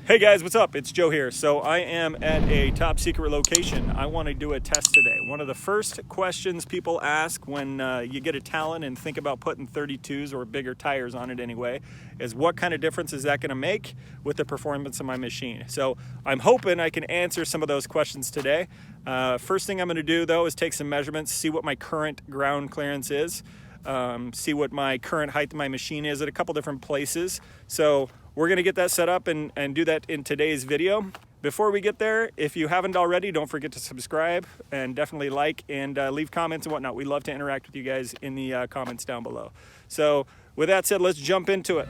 Hey guys, what's up? It's Joe here. So I am at a top secret location. I want to do a test today. One of the first questions people ask when you get a Talon and think about putting 32s or bigger tires on it anyway, is what kind of difference is that going to make with the performance of my machine? So I'm hoping I can answer some of those questions today. First thing I'm going to do though is take some measurements, see what my current ground clearance is, see what my current height of my machine is at a couple different places. So we're gonna get that set up and do that in today's video. Before we get there, if you haven't already, don't forget to subscribe and definitely like and leave comments and whatnot. We love to interact with you guys in the comments down below. So with that said, let's jump into it.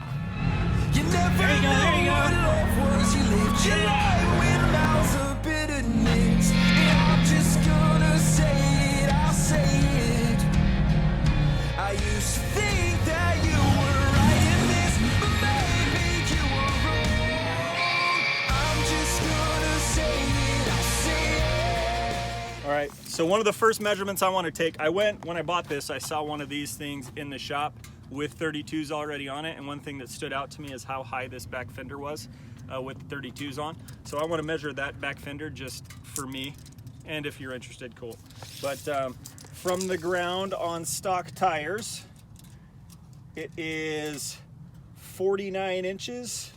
You never there you go, there you go. What love was. You lived your life with miles of bitterness. And I'm just gonna say it, I'll say it. I used to think that you were right in this, but maybe you were wrong. I'm just gonna say it, I'll say it. All right, so one of the first measurements I want to take, when I bought this, I saw one of these things in the shop with 32s already on it, and one thing that stood out to me is how high this back fender was with the 32s on. So I want to measure that back fender just for me, and if you're interested, cool. But from the ground on stock tires, it is 49 inches,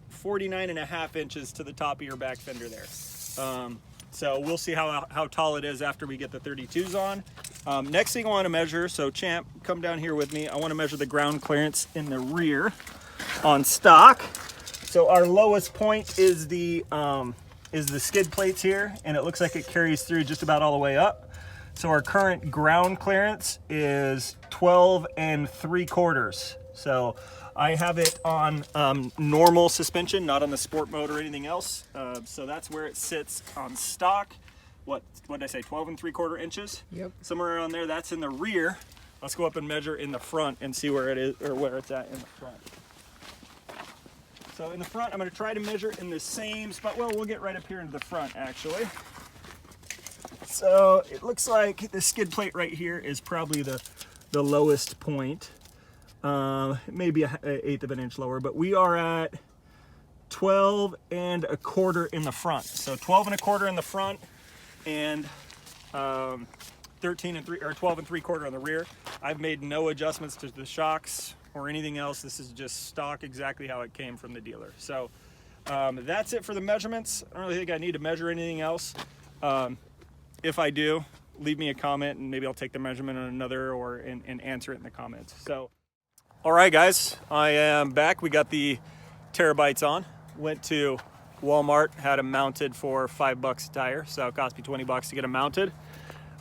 49 and a half inches to the top of your back fender there. So we'll see how tall it is after we get the 32s on. Next thing I want to measure, so Champ, come down here with me. I want to measure the ground clearance in the rear on stock. So our lowest point is the skid plates here, and it looks like it carries through just about all the way up. So our current ground clearance is 12 3/4. So I have it on normal suspension, not on the sport mode or anything else. So that's where it sits on stock. What did I say, 12 3/4 inches? Yep. Somewhere around there. That's in the rear. Let's go up and measure in the front and see where it is, or where it's at in the front. So in the front, I'm going to try to measure in the same spot. Well, we'll get right up here into the front actually. So it looks like the skid plate right here is probably the lowest point. Maybe an eighth of an inch lower, but we are at 12 1/4 in the front. So 12 1/4 in the front, and 12 3/4 on the rear. I've made no adjustments to the shocks or anything else. This is just stock, exactly how it came from the dealer. So that's it for the measurements. I don't really think I need to measure anything else. If I do, leave me a comment and maybe I'll take the measurement on another and answer it in the comments. So, all right guys, I am back. We got the Terrabites on. Went to Walmart, had them mounted for $5 a tire. So it cost me 20 bucks to get them mounted.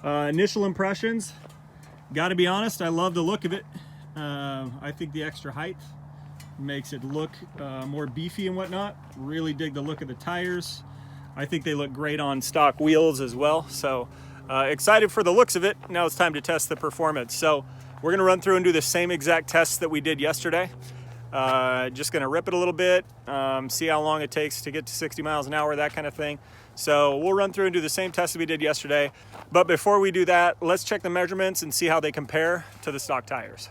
Initial impressions, gotta be honest, I love the look of it. I think the extra height makes it look more beefy and whatnot. Really dig the look of the tires. I think they look great on stock wheels as well. So excited for the looks of it. Now it's time to test the performance. So we're gonna run through and do the same exact tests that we did yesterday. Just gonna rip it a little bit, see how long it takes to get to 60 miles an hour, that kind of thing. So we'll run through and do the same tests that we did yesterday. But before we do that, let's check the measurements and see how they compare to the stock tires.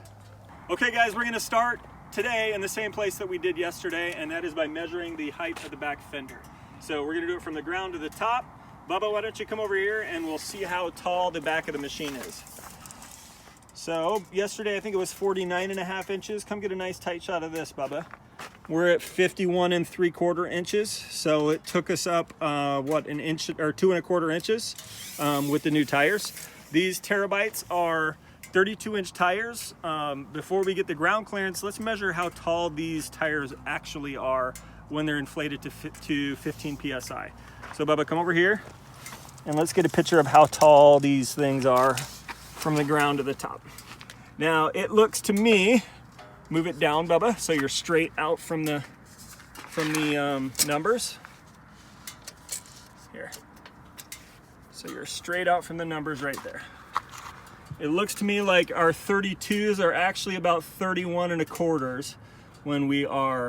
Okay guys, we're gonna start today in the same place that we did yesterday, and that is by measuring the height of the back fender. So we're gonna do it from the ground to the top. Bubba, why don't you come over here and we'll see how tall the back of the machine is. So yesterday, I think it was 49 1/2 inches. Come get a nice tight shot of this, Bubba. We're at 51 3/4 inches. So it took us up, an inch or 2 1/4 inches with the new tires. These Terrabites are 32-inch tires. Before we get the ground clearance, let's measure how tall these tires actually are when they're inflated to 15 PSI. So Bubba, come over here and let's get a picture of how tall these things are from the ground to the top. Now it looks to me, move it down Bubba, so you're straight out from the numbers. Here. So you're straight out from the numbers right there. It looks to me like our 32s are actually about 31 1/4 when we're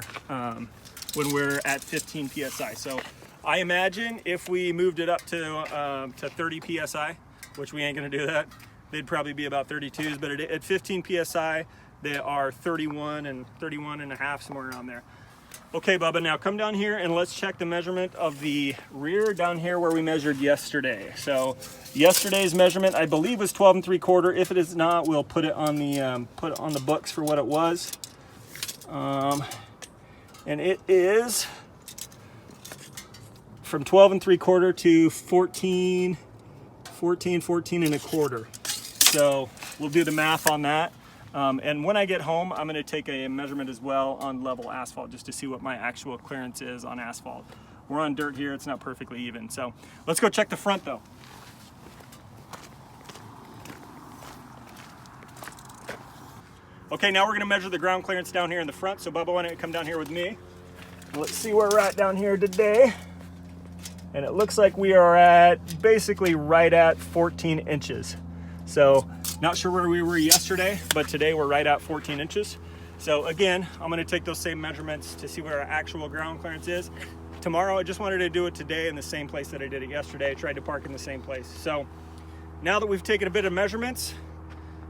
at 15 PSI. So I imagine if we moved it up to 30 PSI, which we ain't gonna do that, they'd probably be about 32s, but at 15 PSI, they are 31 and 31 1/2, somewhere around there. Okay, Bubba, now come down here and let's check the measurement of the rear down here where we measured yesterday. So yesterday's measurement, I believe, was 12 3/4. If it is not, we'll put it on the books for what it was. And it is from 12 3/4 to 14 1/4. So we'll do the math on that. And when I get home, I'm going to take a measurement as well on level asphalt just to see what my actual clearance is on asphalt. We're on dirt here, it's not perfectly even. So let's go check the front though. Okay, now we're going to measure the ground clearance down here in the front. So Bubba, why don't you come down here with me? Let's see where we're at down here today. And it looks like we are at basically right at 14 inches. So not sure where we were yesterday, but today we're right at 14 inches. So again, I'm gonna take those same measurements to see where our actual ground clearance is. Tomorrow, I just wanted to do it today in the same place that I did it yesterday. I tried to park in the same place. So now that we've taken a bit of measurements,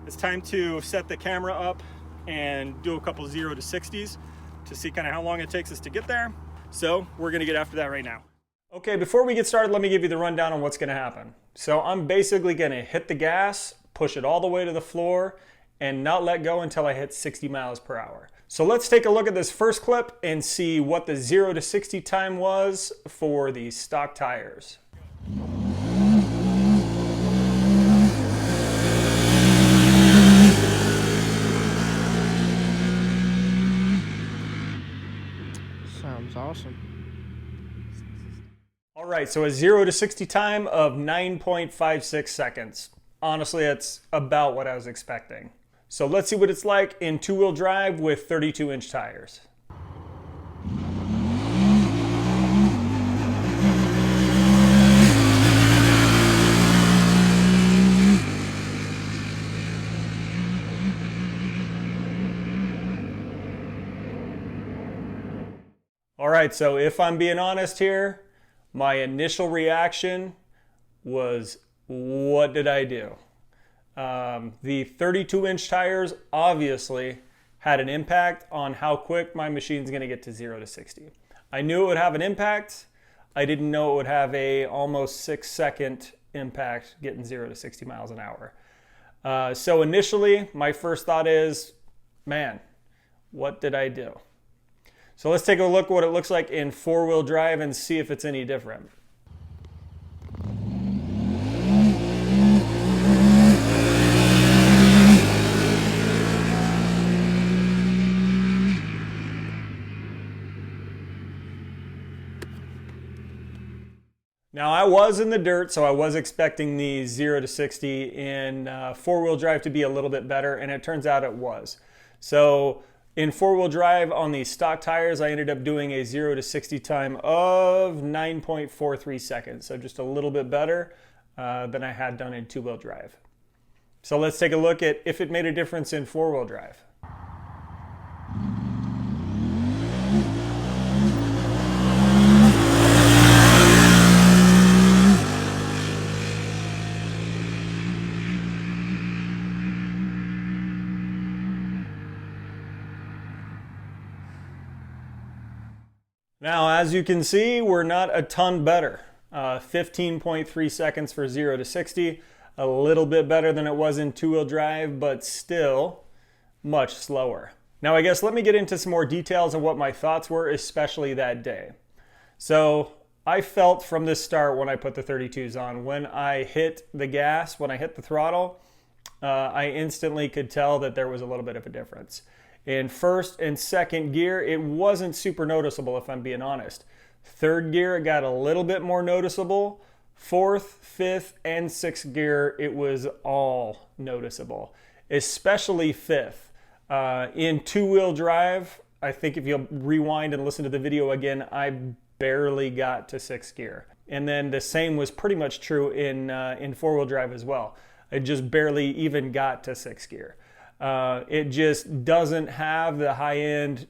it's time to set the camera up and do a couple 0 to 60s to see kind of how long it takes us to get there. So we're gonna get after that right now. Okay, before we get started, let me give you the rundown on what's gonna happen. So I'm basically gonna hit the gas, push it all the way to the floor, and not let go until I hit 60 miles per hour. So let's take a look at this first clip and see what the 0 to 60 time was for the stock tires. Sounds awesome. All right, so a 0 to 60 time of 9.56 seconds. Honestly, that's about what I was expecting. So let's see what it's like in two-wheel drive with 32-inch tires. All right, so if I'm being honest here, my initial reaction was, what did I do? The 32-inch tires obviously had an impact on how quick my machine's gonna get to 0 to 60. I knew it would have an impact. I didn't know it would have a almost 6-second impact getting 0 to 60 miles an hour. So initially, my first thought is, man, what did I do? So let's take a look at what it looks like in four-wheel drive and see if it's any different. Now I was in the dirt, so I was expecting the 0 to 60 in four-wheel drive to be a little bit better, and it turns out it was. So in four-wheel drive on the stock tires, I ended up doing a 0 to 60 time of 9.43 seconds. So just a little bit better than I had done in two-wheel drive. So let's take a look at if it made a difference in four-wheel drive. Now, as you can see, we're not a ton better. 15.3 seconds for 0 to 60, a little bit better than it was in two-wheel drive, but still much slower. Now, I guess let me get into some more details of what my thoughts were, especially that day. So I felt from the start when I put the 32s on, when I hit the gas, when I hit the throttle, I instantly could tell that there was a little bit of a difference. In first and second gear, it wasn't super noticeable, if I'm being honest. Third gear, it got a little bit more noticeable. Fourth, fifth, and sixth gear, it was all noticeable, especially fifth. In two-wheel drive, I think if you rewind and listen to the video again, I barely got to sixth gear. And then the same was pretty much true in four-wheel drive as well. I just barely even got to sixth gear. It just doesn't have the high-end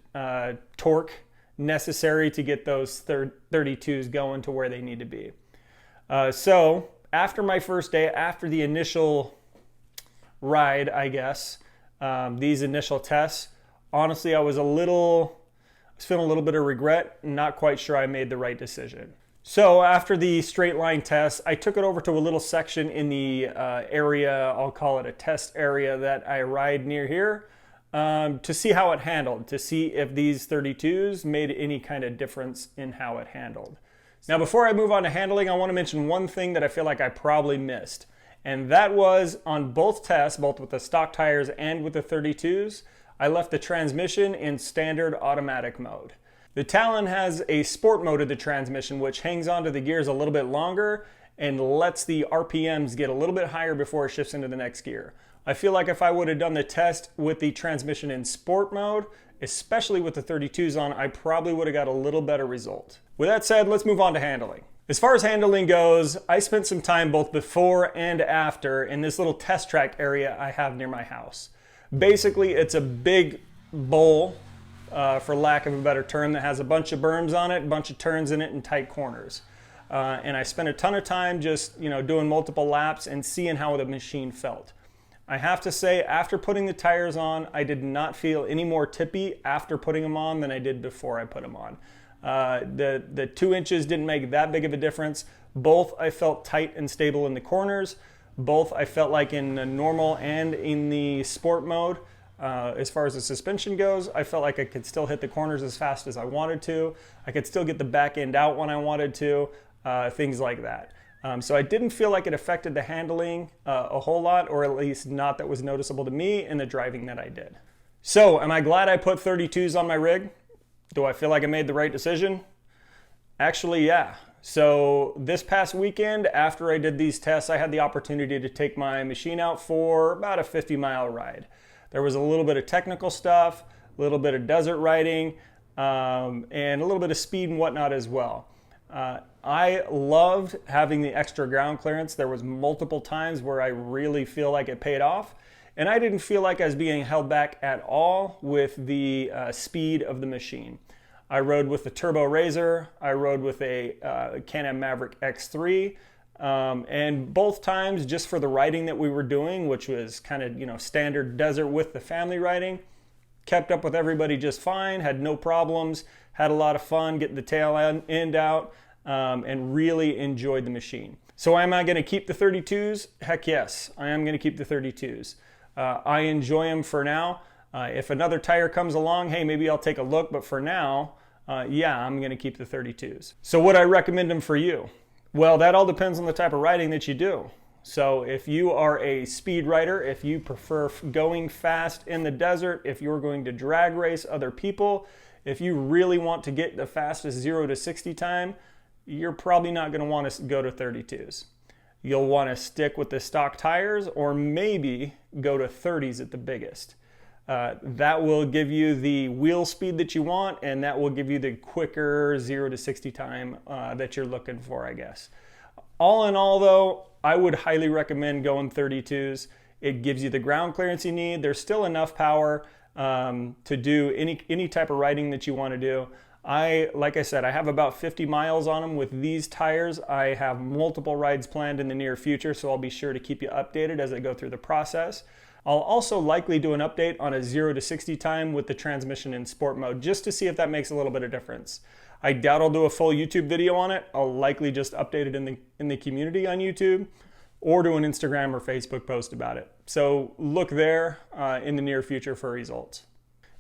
torque necessary to get those 32s going to where they need to be. So after my first day, after the initial ride, I guess, these initial tests, honestly, I was was feeling a little bit of regret, not quite sure I made the right decision. So after the straight line test, I took it over to a little section in the area, I'll call it a test area that I ride near here, to see how it handled, to see if these 32s made any kind of difference in how it handled. Now before I move on to handling, I want to mention one thing that I feel like I probably missed. And that was on both tests, both with the stock tires and with the 32s, I left the transmission in standard automatic mode. The Talon has a sport mode of the transmission which hangs onto the gears a little bit longer and lets the RPMs get a little bit higher before it shifts into the next gear. I feel like if I would have done the test with the transmission in sport mode, especially with the 32s on, I probably would have got a little better result. With that said, let's move on to handling. As far as handling goes, I spent some time both before and after in this little test track area I have near my house. Basically, it's a big bowl, for lack of a better term, that has a bunch of berms on it, a bunch of turns in it, and tight corners. And I spent a ton of time just doing multiple laps and seeing how the machine felt. I have to say, after putting the tires on, I did not feel any more tippy after putting them on than I did before I put them on. The 2 inches didn't make that big of a difference. Both I felt tight and stable in the corners. Both I felt like in the normal and in the sport mode. As far as the suspension goes, I felt like I could still hit the corners as fast as I wanted to. I could still get the back end out when I wanted to, things like that. So I didn't feel like it affected the handling a whole lot, or at least not that was noticeable to me in the driving that I did. So am I glad I put 32s on my rig? Do I feel like I made the right decision? Actually, yeah. So this past weekend, after I did these tests, I had the opportunity to take my machine out for about a 50-mile ride. There was a little bit of technical stuff, a little bit of desert riding, and a little bit of speed and whatnot as well. I loved having the extra ground clearance. There was multiple times where I really feel like it paid off. And I didn't feel like I was being held back at all with the speed of the machine. I rode with the Turbo Razor. I rode with a Can-Am Maverick X3. And both times, just for the riding that we were doing, which was kind of, standard desert with the family riding, kept up with everybody just fine, had no problems, had a lot of fun getting the tail end out, and really enjoyed the machine. So am I going to keep the 32s? Heck yes, I am going to keep the 32s. I enjoy them for now. If another tire comes along, hey, maybe I'll take a look, but for now, yeah, I'm going to keep the 32s. So would I recommend them for you? Well, that all depends on the type of riding that you do. So if you are a speed rider, if you prefer going fast in the desert, if you're going to drag race other people, if you really want to get the fastest 0 to 60 time, you're probably not going to want to go to 32s. You'll want to stick with the stock tires, or maybe go to 30s at the biggest. That will give you the wheel speed that you want, and that will give you the quicker 0 to 60 time that you're looking for, I guess. All in all though, I would highly recommend going 32s. It gives you the ground clearance you need. There's still enough power to do any type of riding that you want to do. Like I said, I have about 50 miles on them with these tires. I have multiple rides planned in the near future, so I'll be sure to keep you updated as I go through the process. I'll also likely do an update on a 0 to 60 time with the transmission in sport mode, just to see if that makes a little bit of difference. I doubt I'll do a full YouTube video on it. I'll likely just update it in the community on YouTube, or do an Instagram or Facebook post about it. So look there in the near future for results.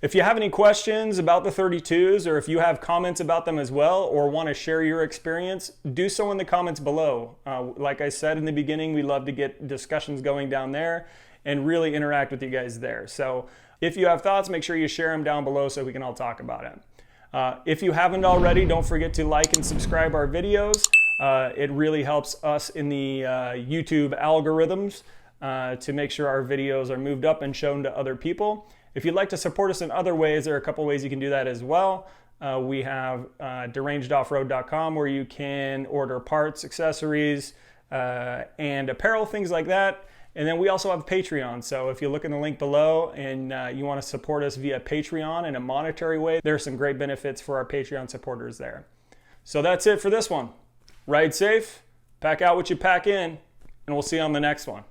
If you have any questions about the 32s, or if you have comments about them as well, or want to share your experience, do so in the comments below. Like I said in the beginning, we love to get discussions going down there and really interact with you guys there. So if you have thoughts, make sure you share them down below so we can all talk about it. If you haven't already, don't forget to like and subscribe our videos. It really helps us in the YouTube algorithms to make sure our videos are moved up and shown to other people. If you'd like to support us in other ways, there are a couple ways you can do that as well. We have derangedoffroad.com, where you can order parts, accessories, and apparel, things like that. And then we also have Patreon. So if you look in the link below and you want to support us via Patreon in a monetary way, there are some great benefits for our Patreon supporters there. So that's it for this one. Ride safe, pack out what you pack in, and we'll see you on the next one.